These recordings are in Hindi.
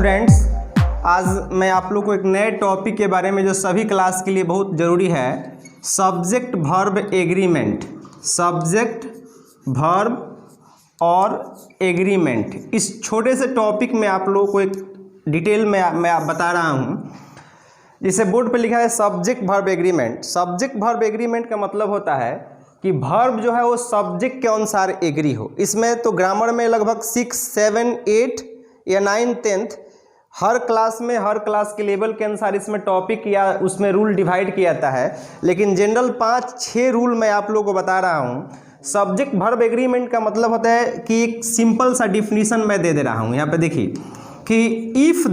स्टूडेंट्स, आज मैं आप लोग को एक नए टॉपिक के बारे में जो सभी क्लास के लिए बहुत ज़रूरी है, subject verb agreement. Subject verb और एग्रीमेंट, इस छोटे से टॉपिक में आप लोगों को एक डिटेल में मैं बता रहा हूँ। जिसे बोर्ड पे लिखा है subject verb agreement. Subject verb agreement का मतलब होता है कि वर्ब जो है वो सब्जेक्ट के अनुसार एग्री हो। इसमें तो ग्रामर में लगभग 6, 7, 8 या 9, 10 हर क्लास में हर क्लास के लेवल के अनुसार इसमें टॉपिक या उसमें रूल डिवाइड किया जाता है, लेकिन जनरल 5-6 रूल मैं आप लोगों को बता रहा हूँ। सब्जेक्ट वर्ब एग्रीमेंट का मतलब होता है कि एक सिंपल सा डिफिनीशन मैं दे रहा हूँ। यहाँ पे देखिए कि if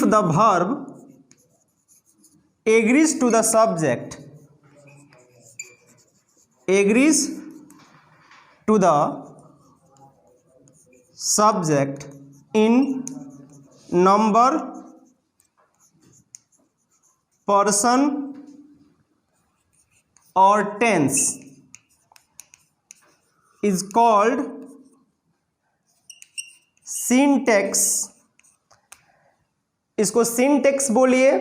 the verb agrees to the subject, agrees to the subject in number, person or tense is called syntax। इसको सिंटेक्स बोलिए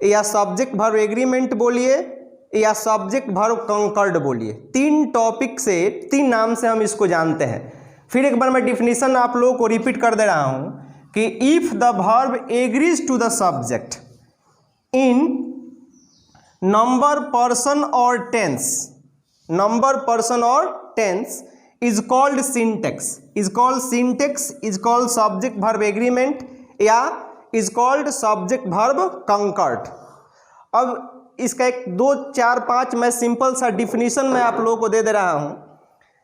या सब्जेक्ट वर्ब एग्रीमेंट बोलिए या सब्जेक्ट वर्ब कंकर्ड बोलिए। 3 टॉपिक से 3 नाम से हम इसको जानते हैं। फिर एक बार मैं डिफिनीशन आप लोगों को रिपीट कर दे रहा हूं कि if the verb agrees to the subject in number, person और टेंस, नंबर, पर्सन और tense is called syntax. Is called syntax, is called subject verb agreement या is called subject verb concord. अब इसका एक 2, 4, 5 मैं सिंपल सा डिफिनीशन मैं आप लोगों को दे रहा हूँ।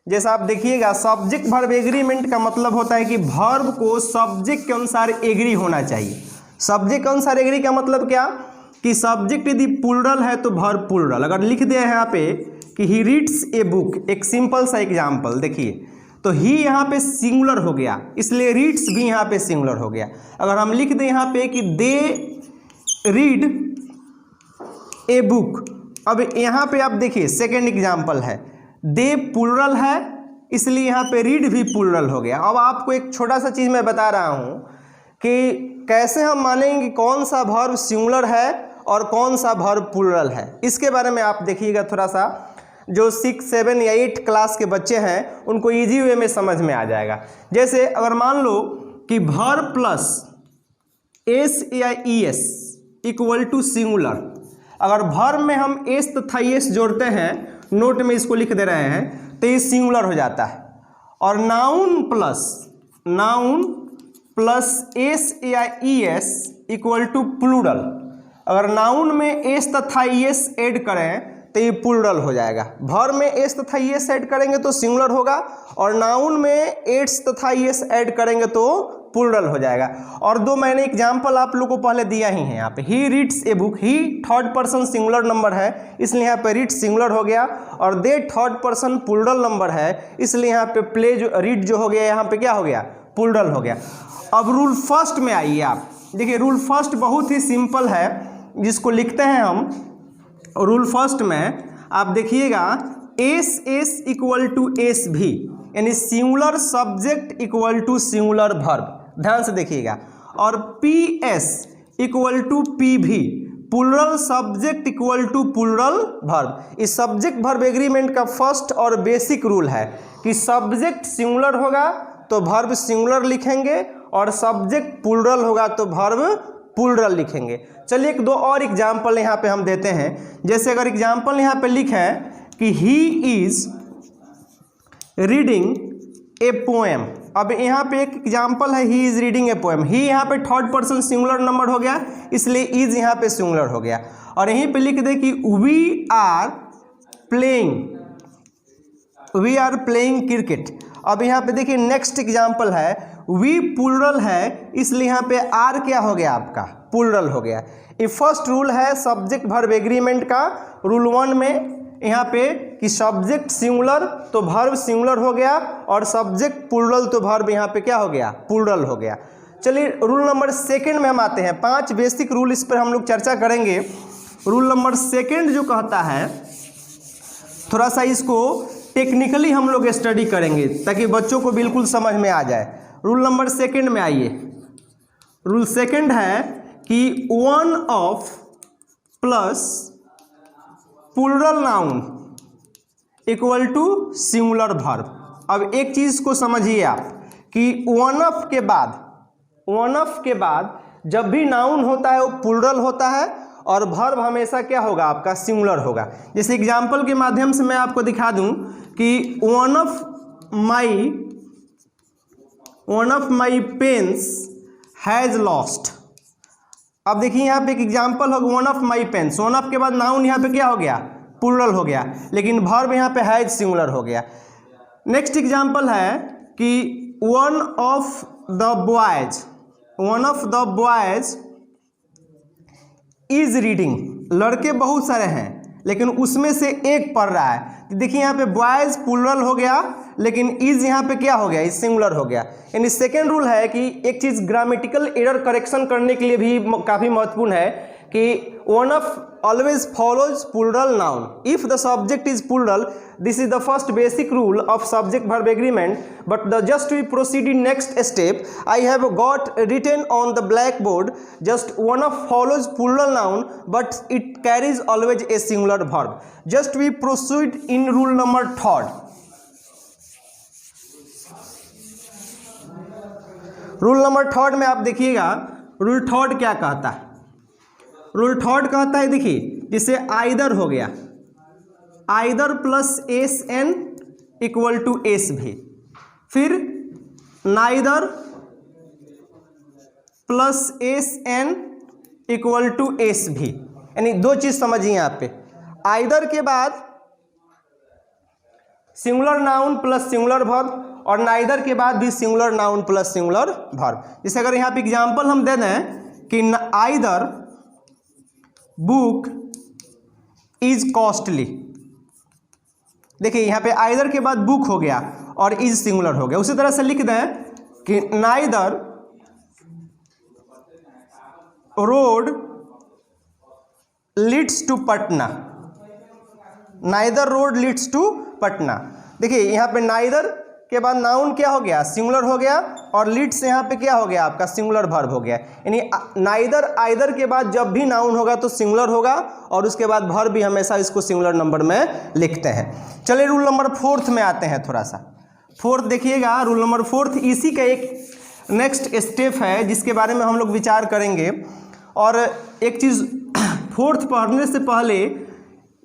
जैसा आप देखिएगा, सब्जेक्ट वर्ब एग्रीमेंट का मतलब होता है कि वर्ब को सब्जेक्ट के अनुसार एग्री होना चाहिए। सब्जेक्ट के अनुसार एग्री का मतलब क्या कि सब्जेक्ट यदि प्लूरल है तो वर्ब प्लूरल। अगर लिख दिया है यहाँ पे कि ही रीड्स ए बुक, एक सिंपल सा एग्जाम्पल देखिए, तो ही यहाँ पे सिंगुलर हो गया, इसलिए रीड्स भी यहाँ पे सिंगुलर हो गया। अगर हम लिख दें यहाँ पे कि दे रीड ए बुक, अब यहाँ पे आप देखिए सेकेंड एग्जाम्पल है, दे प्लूरल है इसलिए यहाँ पे रीड भी प्लूरल हो गया। अब आपको एक छोटा सा चीज़ मैं बता रहा हूँ कि कैसे हम मानेंगे कि कौन सा वर्ब सिंगुलर है और कौन सा वर्ब प्लूरल है। इसके बारे में आप देखिएगा, थोड़ा सा जो 6, 7 या 8 क्लास के बच्चे हैं उनको ईजी वे में समझ में आ जाएगा। जैसे अगर मान लो कि वर्ब प्लस एस या E S equal to singular, अगर वर्ब में हम एस तथा एस जोड़ते हैं, नोट में इसको लिख दे रहे हैं, तो ये सिंगुलर हो जाता है। और नाउन प्लस एस या E S equal to plural, अगर नाउन में एस तथा ई एस ऐड करें तो ये प्लूरल हो जाएगा। वर्ब में एस तथा ई एस ऐड करेंगे तो सिंगुलर होगा, और नाउन में एस तथा ई एस ऐड करेंगे तो प्लूरल हो जाएगा। और 2 मैंने एग्जाम्पल आप लोगों को पहले दिया ही है। यहाँ पे he reads a book, he third person singular number है इसलिए यहाँ पे रीड सिंगुलर हो गया, और they third person plural number है इसलिए यहाँ पे प्ले जो रीड जो हो गया यहाँ पे क्या हो गया, प्लूरल हो गया। अब रूल फर्स्ट में आइए आप देखिए, रूल फर्स्ट बहुत ही सिंपल है जिसको लिखते हैं हम। रूल फर्स्ट में आप देखिएगा, S S equal to S भी, यानी singular subject equal to singular verb, ध्यान से देखिएगा। और P S equal to P V, plural subject equal to plural verb. इस सब्जेक्ट वर्ब एग्रीमेंट का फर्स्ट और बेसिक रूल है कि सब्जेक्ट सिंगुलर होगा तो वर्ब सिंगुलर लिखेंगे, और सब्जेक्ट प्लूरल होगा तो वर्ब प्लूरल लिखेंगे। चलिए 1-2 और एग्जाम्पल यहाँ पे हम देते हैं। जैसे अगर एग्जाम्पल यहाँ पे लिखें कि he is reading a poem, अब यहाँ पे एक एग्जाम्पल है he is reading a poem, he यहाँ पे थर्ड पर्सन सिंगुलर नंबर हो गया इसलिए इज यहाँ पे सिंगुलर हो गया। और यहीं पे लिख दे कि वी आर प्लेइंग क्रिकेट। अब यहाँ पे देखिए नेक्स्ट एग्जाम्पल है, वी प्लूरल है इसलिए यहाँ पे आर क्या हो गया, आपका प्लूरल हो गया। ये फर्स्ट रूल है सब्जेक्ट वर्ब एग्रीमेंट का। रूल 1 में यहाँ पे कि सब्जेक्ट सिंगुलर तो वर्ब सिंगुलर हो गया, और सब्जेक्ट प्लूरल तो वर्ब यहाँ पे क्या हो गया, प्लूरल हो गया। चलिए रूल नंबर 2 में हम आते हैं। 5 बेसिक रूल इस पर हम लोग चर्चा करेंगे। रूल नंबर 2 जो कहता है, थोड़ा सा इसको टेक्निकली हम लोग स्टडी करेंगे ताकि बच्चों को बिल्कुल समझ में आ जाए। रूल नंबर सेकंड में आइए। रूल सेकंड है कि one of plus plural noun equal to singular verb. अब एक चीज को समझिए आप कि वन ऑफ के बाद जब भी नाउन होता है वो प्लूरल होता है और वर्ब हमेशा क्या होगा आपका सिंगुलर होगा। जैसे एग्जांपल के माध्यम से मैं आपको दिखा दूं कि one of my pens has lost. अब देखिए यहाँ पे एक एग्जांपल होगा one of my pens, one of के बाद नाउन यहाँ पे क्या हो गया प्लूरल हो गया, लेकिन वर्ब यहाँ पे हैज सिंगुलर हो गया। नेक्स्ट एग्जांपल है कि one of the boys is reading. लड़के बहुत सारे हैं लेकिन उसमें से एक पढ़ रहा है। तो देखिए यहाँ पे बॉयज प्लूरल हो गया लेकिन इज यहाँ पे क्या हो गया, इज सिंगुलर हो गया। यानी सेकेंड रूल है कि एक चीज ग्रामेटिकल एरर करेक्शन करने के लिए भी काफी महत्वपूर्ण है कि one of always follows plural noun. If the subject is plural, this is the first basic rule of subject verb agreement. But just we proceed in next step, I have got written on the blackboard just one of follows plural noun, but it carries always a singular verb. Just we proceed in rule number third. Rule number third में आप देखिएगा रूल थर्ड क्या कहता है। रूल थर्ड कहता है देखिए जिसे आइदर हो गया, either plus S N equal to S भी, फिर neither plus S N equal to S भी। यानी दो चीज समझिए यहाँ पे, आइदर के बाद singular noun plus singular verb और नाइदर के बाद भी singular noun plus singular verb. जैसे अगर यहाँ पे एग्जांपल हम दे दें कि आइदर बुक इज कॉस्टली, देखिए यहाँ पे आइदर के बाद बुक हो गया और इज सिंगुलर हो गया। उसी तरह से लिख दें कि neither road leads to Patna, neither road leads to Patna. देखिए यहाँ पे नाइदर के बाद नाउन क्या हो गया सिंगुलर हो गया और लीड्स यहाँ पे क्या हो गया आपका सिंगुलर वर्ब हो गया। यानी नाइदर आइदर के बाद जब भी नाउन होगा तो सिंगुलर होगा और उसके बाद वर्ब भी हमेशा इसको सिंगुलर नंबर में लिखते हैं। चलिए रूल नंबर फोर्थ में आते हैं। थोड़ा सा फोर्थ देखिएगा, रूल नंबर फोर्थ इसी का एक नेक्स्ट स्टेप है जिसके बारे में हम लोग विचार करेंगे। और एक चीज़ फोर्थ पढ़ने से पहले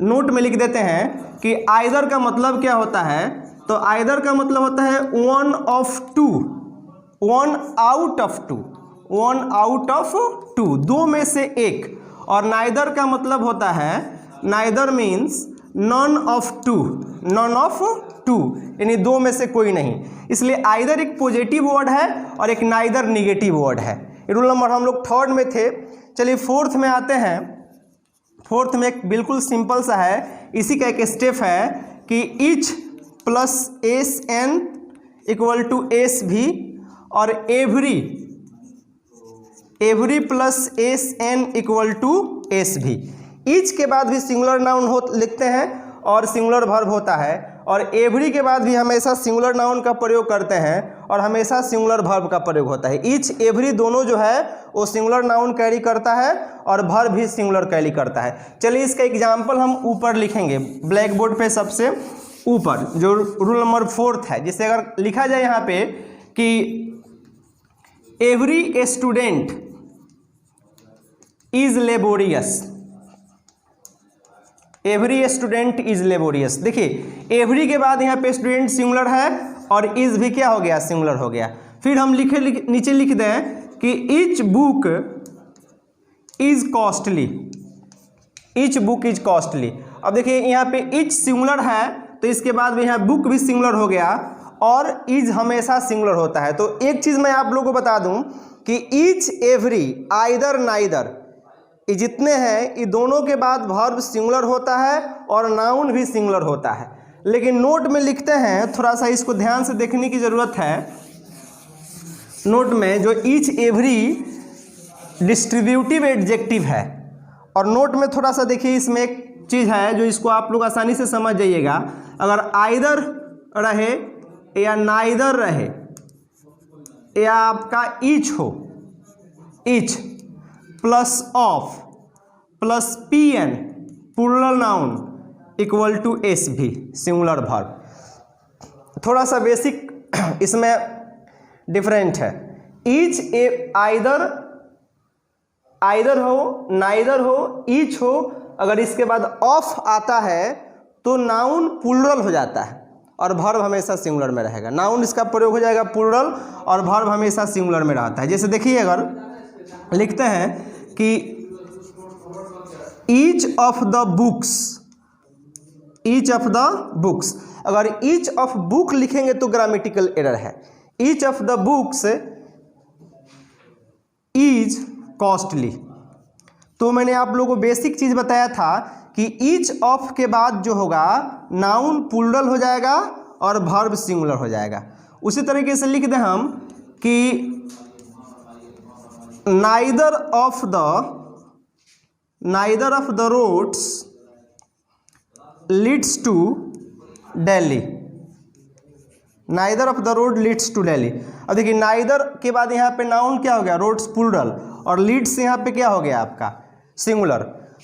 नोट में लिख देते हैं कि आइदर का मतलब क्या होता है। तो आइदर का मतलब होता है one of two, one out of two, one out of two, दो में से एक। और नाइदर का मतलब होता है, neither means none of two, none of two, यानी दो में से कोई नहीं। इसलिए आइदर एक पॉजिटिव वर्ड है और एक नाइदर निगेटिव वर्ड है। रूल नंबर हम लोग थर्ड में थे। चलिए फोर्थ में आते हैं। फोर्थ में एक बिल्कुल सिंपल सा है, इसी का एक स्टेप है कि each plus S N equal to S भी और every plus S N equal to S भी। ईच के बाद भी सिंगुलर नाउन हो लिखते हैं और सिंगुलर वर्ब होता है, और एवरी के बाद भी हमेशा सिंगुलर नाउन का प्रयोग करते हैं और हमेशा सिंगुलर वर्ब का प्रयोग होता है। ईच एवरी दोनों जो है वो सिंगुलर नाउन कैरी करता है और वर्ब भी सिंगुलर कैरी करता है। चलिए इसका एग्जाम्पल हम ऊपर लिखेंगे ब्लैक बोर्ड पे सबसे ऊपर, जो रूल नंबर फोर्थ है, जिससे अगर लिखा जाए यहाँ पे कि every student is laborious, every student is laborious. देखिए एवरी के बाद यहाँ पे स्टूडेंट सिंगुलर है और इज भी क्या हो गया सिंगुलर हो गया। फिर हम नीचे लिख दें कि each book is costly, each book is costly. अब देखिए यहाँ पे ईच सिंगुलर है तो इसके बाद भी यहाँ बुक भी सिंगुलर हो गया और इज हमेशा सिंगुलर होता है। तो एक चीज मैं आप लोगों को बता दूं कि ईच एवरी आइदर नाइदर ये जितने हैं ये दोनों के बाद वर्ब सिंगुलर होता है और नाउन भी सिंगुलर होता है। लेकिन नोट में लिखते हैं, थोड़ा सा इसको ध्यान से देखने की जरूरत है। नोट में जो ईच एवरी डिस्ट्रीब्यूटिव एडजेक्टिव है, और नोट में थोड़ा सा देखिए इसमें एक चीज़ है जो इसको आप लोग आसानी से समझ जाइएगा। अगर आइदर रहे या नाइदर रहे या आपका ईच हो, each plus of plus P N plural noun equal to S भी सिंगुलर वर्ब। थोड़ा सा बेसिक इसमें डिफरेंट है। ईच ए आइदर हो, नाइदर हो, ईच हो, अगर इसके बाद ऑफ आता है तो नाउन प्लूरल हो जाता है और वर्ब हमेशा सिंगुलर में रहेगा। नाउन इसका प्रयोग हो जाएगा प्लूरल और वर्ब हमेशा सिंगुलर में रहता है। जैसे देखिए अगर लिखते हैं कि each of the books, each of the books, अगर ईच ऑफ बुक लिखेंगे तो ग्रामेटिकल एरर है। Each of the books is costly. तो मैंने आप लोगों को बेसिक चीज बताया था कि ईच ऑफ के बाद जो होगा नाउन प्लूरल हो जाएगा और वर्ब सिंगुलर हो जाएगा। उसी तरीके से लिख दें हम कि neither of the roads leads to Delhi, neither of the road leads to Delhi. अब देखिए नाइदर के बाद यहाँ पे नाउन क्या हो गया, रोड्स प्लूरल, और लीड्स यहाँ पे क्या हो गया आपका सिंगुलर।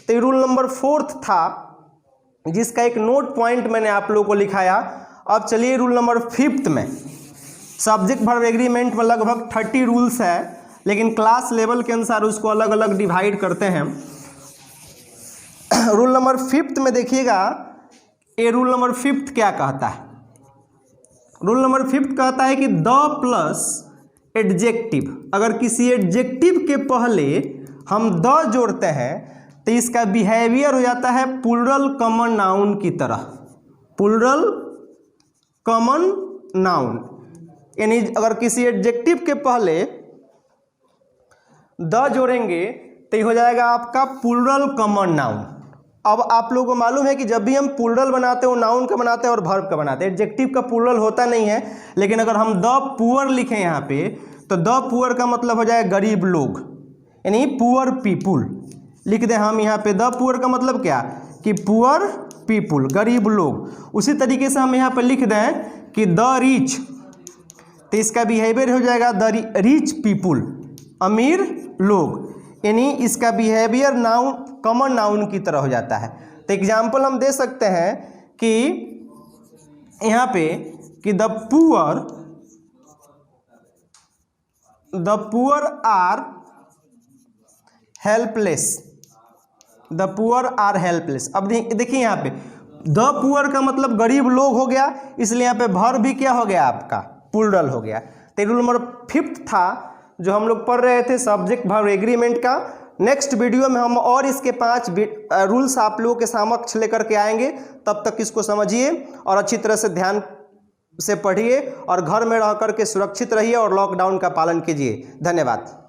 तो रूल नंबर 4 था जिसका एक नोट पॉइंट मैंने आप लोगों को लिखाया। अब चलिए रूल नंबर 5 में। सब्जेक्ट वर्ब एग्रीमेंट में लगभग 30 रूल्स है, लेकिन क्लास लेवल के अनुसार उसको अलग अलग डिवाइड करते हैं। रूल नंबर 5 में देखिएगा, ये रूल नंबर 5 क्या कहता है। रूल नंबर 5 कहता है कि द प्लस एडजेक्टिव, अगर किसी एडजेक्टिव के पहले हम द जोड़ते हैं तो इसका बिहेवियर हो जाता है प्लूरल कॉमन नाउन की तरह, प्लूरल कॉमन नाउन। यानी अगर किसी एडजेक्टिव के पहले द जोड़ेंगे तो ये हो जाएगा आपका प्लूरल कॉमन नाउन। अब आप लोगों को मालूम है कि जब भी हम प्लूरल बनाते हैं वो नाउन का बनाते हैं और वर्ब का बनाते हैं। एडजेक्टिव का प्लूरल होता नहीं है, लेकिन अगर हम द पुअर लिखें यहाँ पे तो द पुअर का मतलब हो जाएगा गरीब लोग, यानी पुअर पीपुल। लिख दें हम यहाँ पे द पुअर का मतलब क्या कि पुअर पीपुल, गरीब लोग। उसी तरीके से हम यहाँ पे लिख दें कि द रिच, तो इसका बिहेवियर हो जाएगा द रिच पीपुल, अमीर लोग। यानी इसका बिहेवियर नाउन कॉमन नाउन की तरह हो जाता है। तो एग्जाम्पल हम दे सकते हैं कि यहाँ पे कि the poor are helpless, the poor are helpless. अब देखिए यहाँ पे द पुअर का मतलब गरीब लोग हो गया, इसलिए यहाँ पे वर्ब भी क्या हो गया आपका प्लूरल हो गया। तो रूल नंबर 5 था जो हम लोग पढ़ रहे थे सब्जेक्ट वर्ब एग्रीमेंट का। नेक्स्ट वीडियो में हम और इसके 5 रूल्स आप लोगों के समक्ष लेकर के आएंगे। तब तक इसको समझिए और अच्छी तरह से ध्यान से पढ़िए और घर में रह करके सुरक्षित रहिए और लॉकडाउन का पालन कीजिए। धन्यवाद।